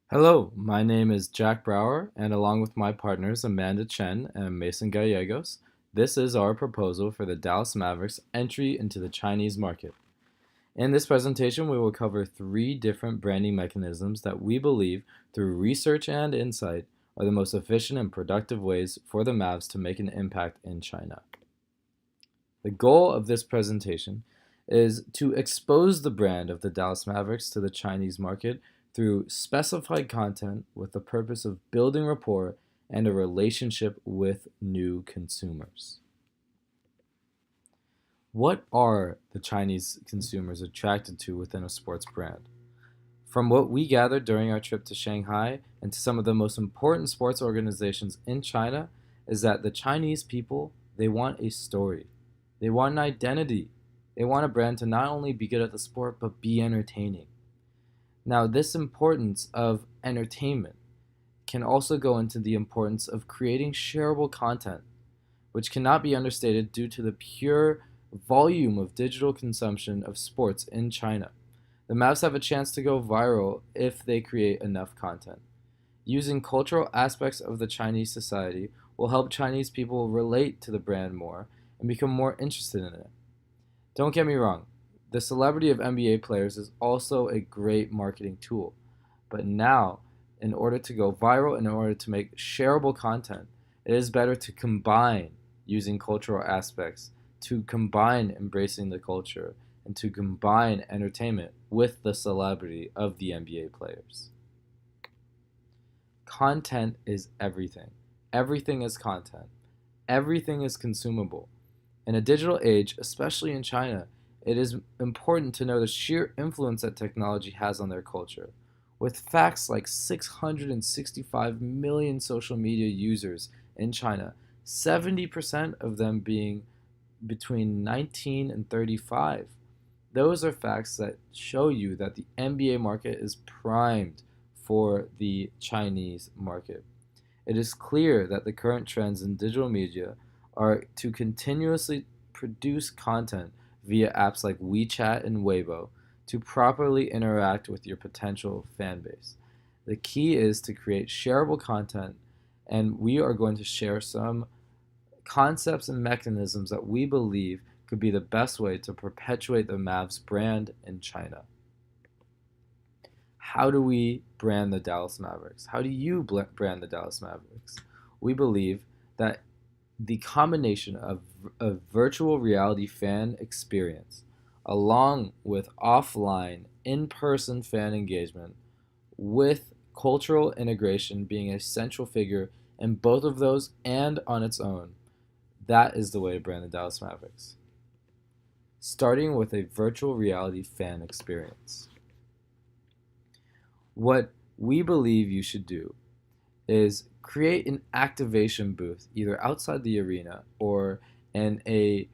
Hello, my name is Jack Brower, and along with my partners Amanda Chen and Mason Gallegos, this is our proposal for the Dallas Mavericks entry into the Chinese market. In this presentation, we will cover three different branding mechanisms that we believe, through research and insight, are the most efficient and productive ways for the Mavs to make an impact in China. The goal of this presentation is to expose the brand of the Dallas Mavericks to the Chinese market through specified content with the purpose of building rapport and a relationship with new consumers. What are the Chinese consumers attracted to within a sports brand? From what we gathered during our trip to Shanghai and to some of the most important sports organizations in China, is that the Chinese people, they want a story. They want an identity. They want a brand to not only be good at the sport, but be entertaining. Now, this importance of entertainment can also go into the importance of creating shareable content, which cannot be understated due to the pure volume of digital consumption of sports in China. The Mavs have a chance to go viral if they create enough content. Using cultural aspects of the Chinese society will help Chinese people relate to the brand more and become more interested in it. Don't get me wrong, the celebrity of NBA players is also a great marketing tool. But now, in order to go viral, in order to make shareable content, it is better to combine using cultural aspects, to combine embracing the culture, and to combine entertainment with the celebrity of the NBA players. Content is everything. Everything is content. Everything is consumable. In a digital age, especially in China, it is important to know the sheer influence that technology has on their culture. With facts like 665 million social media users in China, 70% of them being between 19 and 35. Those are facts that show you that the NBA market is primed for the Chinese market. It is clear that the current trends in digital media are to continuously produce content via apps like WeChat and Weibo to properly interact with your potential fan base. The key is to create shareable content, and we are going to share some concepts and mechanisms that we believe could be the best way to perpetuate the Mavs brand in China. How do we brand the Dallas Mavericks? How do you brand the Dallas Mavericks? We believe that the combination of a virtual reality fan experience along with offline in-person fan engagement with cultural integration being a central figure in both of those and on its own, that is the way to brand the Dallas Mavericks. Starting with a virtual reality fan experience. What we believe you should do is create an activation booth either outside the arena or in a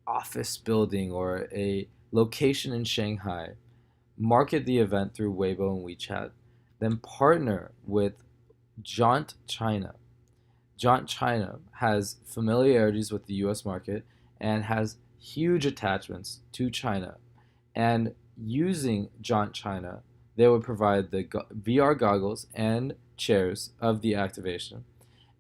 office building or a location in Shanghai. Market the event through Weibo and WeChat, then partner with Jaunt China. Jaunt China has familiarities with the US market and has huge attachments to China. And using Jaunt China, they would provide the VR goggles and chairs of the activation,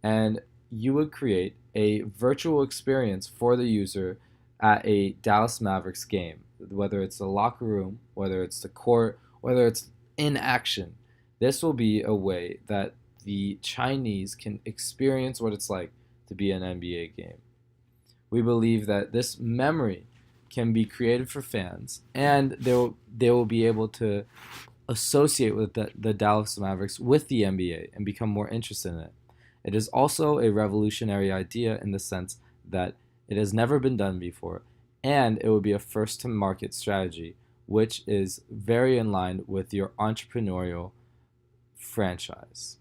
and you would create a virtual experience for the user at a Dallas Mavericks game, whether it's the locker room, whether it's the court, whether it's in action. This will be a way that the Chinese can experience what it's like to be an NBA game. We believe that this memory can be created for fans, and they will be able to associate with the Dallas Mavericks with the NBA and become more interested in it. It is also a revolutionary idea in the sense that it has never been done before, and it would be a first to market strategy, which is very in line with your entrepreneurial franchise.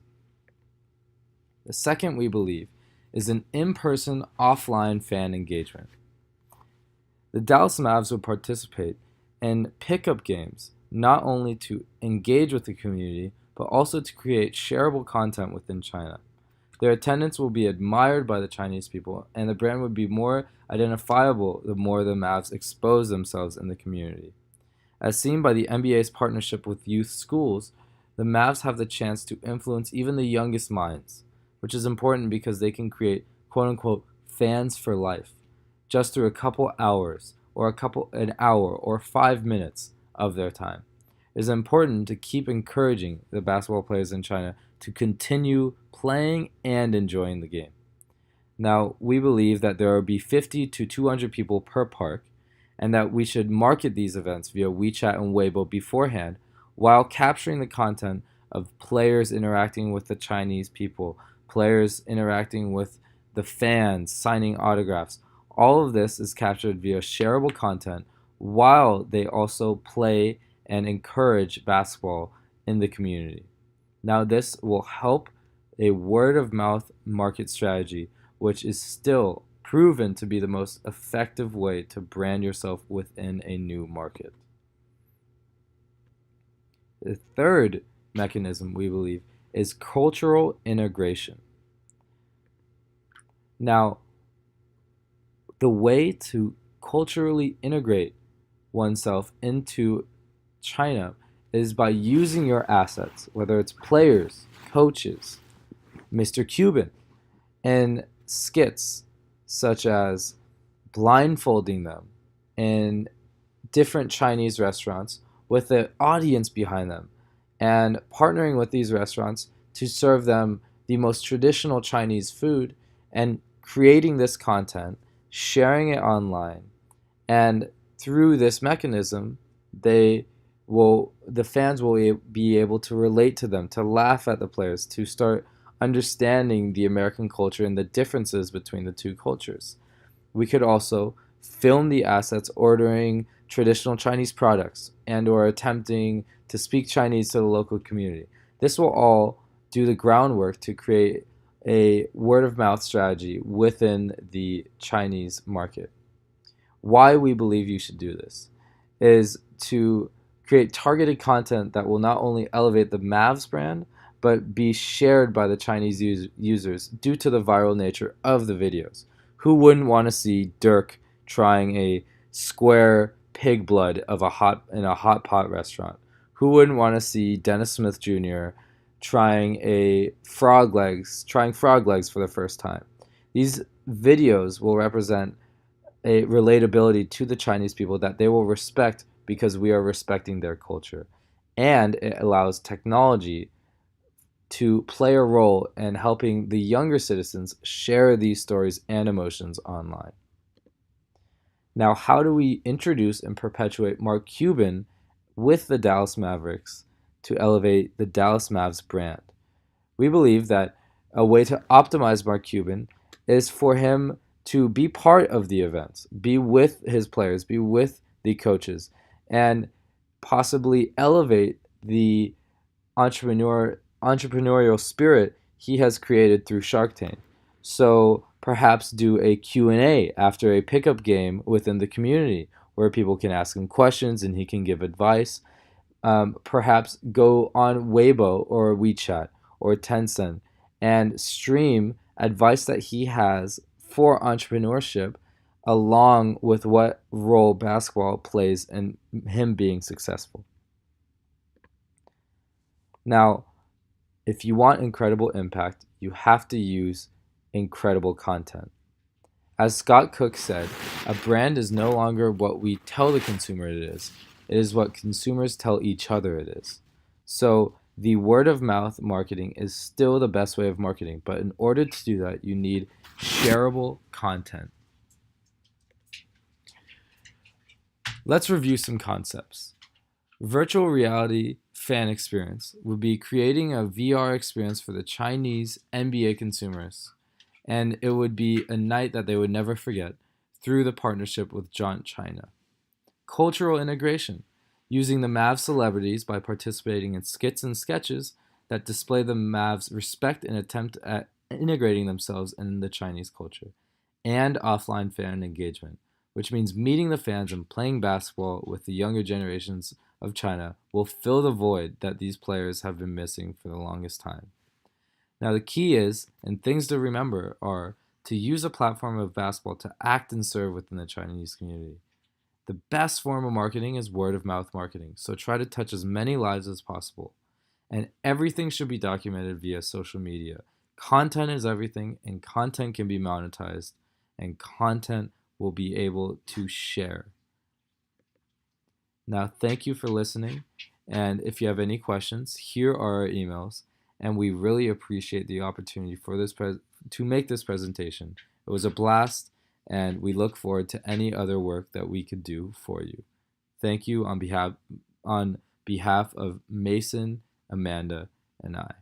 The second, we believe, is an in-person offline fan engagement. The Dallas Mavs would participate in pickup games not only to engage with the community, but also to create shareable content within China. Their attendance will be admired by the Chinese people, and the brand would be more identifiable the more the Mavs expose themselves in the community. As seen by the NBA's partnership with youth schools, the Mavs have the chance to influence even the youngest minds, which is important because they can create quote unquote fans for life just through a couple hours or an hour or 5 minutes of their time. It is important to keep encouraging the basketball players in China to continue playing and enjoying the game. Now, we believe that there will be 50 to 200 people per park, and that we should market these events via WeChat and Weibo beforehand while capturing the content of players interacting with the Chinese people, players interacting with the fans, signing autographs. All of this is captured via shareable content while they also play and encourage basketball in the community. Now, this will help a word of mouth market strategy, which is still proven to be the most effective way to brand yourself within a new market. The third mechanism, we believe, is cultural integration. Now, the way to culturally integrate oneself into China is by using your assets, whether it's players, coaches, Mr. Cuban, and skits such as blindfolding them in different Chinese restaurants with an audience behind them and partnering with these restaurants to serve them the most traditional Chinese food and creating this content, sharing it online, and through this mechanism, the fans will be able to relate to them, to laugh at the players, to start understanding the American culture and the differences between the two cultures. We could also film the assets ordering traditional Chinese products and or attempting to speak Chinese to the local community. This will all do the groundwork to create a word of mouth strategy within the Chinese market. Why we believe you should do this is to create targeted content that will not only elevate the Mavs brand, but be shared by the Chinese users due to the viral nature of the videos. Who wouldn't want to see Dirk trying a square pig blood in a hot pot restaurant? Who wouldn't want to see Dennis Smith Jr. trying frog legs for the first time? These videos will represent a relatability to the Chinese people that they will respect because we are respecting their culture. And it allows technology to play a role in helping the younger citizens share these stories and emotions online. Now, how do we introduce and perpetuate Mark Cuban with the Dallas Mavericks to elevate the Dallas Mavs brand? We believe that a way to optimize Mark Cuban is for him to be part of the events, be with his players, be with the coaches, and possibly elevate the entrepreneurial spirit he has created through Shark Tank. So perhaps do a Q&A after a pickup game within the community where people can ask him questions and he can give advice. Perhaps go on Weibo or WeChat or Tencent and stream advice that he has for entrepreneurship along with what role basketball plays in him being successful. Now, if you want incredible impact, you have to use incredible content. As Scott Cook said, a brand is no longer what we tell the consumer it is what consumers tell each other it is. So the word of mouth marketing is still the best way of marketing, but in order to do that, you need shareable content. Let's review some concepts. Virtual reality fan experience would be creating a VR experience for the Chinese NBA consumers, and it would be a night that they would never forget through the partnership with Jaunt China. Cultural integration, using the Mavs celebrities by participating in skits and sketches that display the Mavs' respect and attempt at integrating themselves in the Chinese culture. And offline fan engagement, which means meeting the fans and playing basketball with the younger generations of China will fill the void that these players have been missing for the longest time. Now, the key is, and things to remember are, to use a platform of basketball to act and serve within the Chinese community. The best form of marketing is word of mouth marketing, so try to touch as many lives as possible. And everything should be documented via social media. Content is everything, and content can be monetized, and content will be able to share. Now, thank you for listening. And if you have any questions, here are our emails. And we really appreciate the opportunity for to make this presentation. It was a blast, and we look forward to any other work that we could do for you. Thank you on behalf of Mason, Amanda, and I.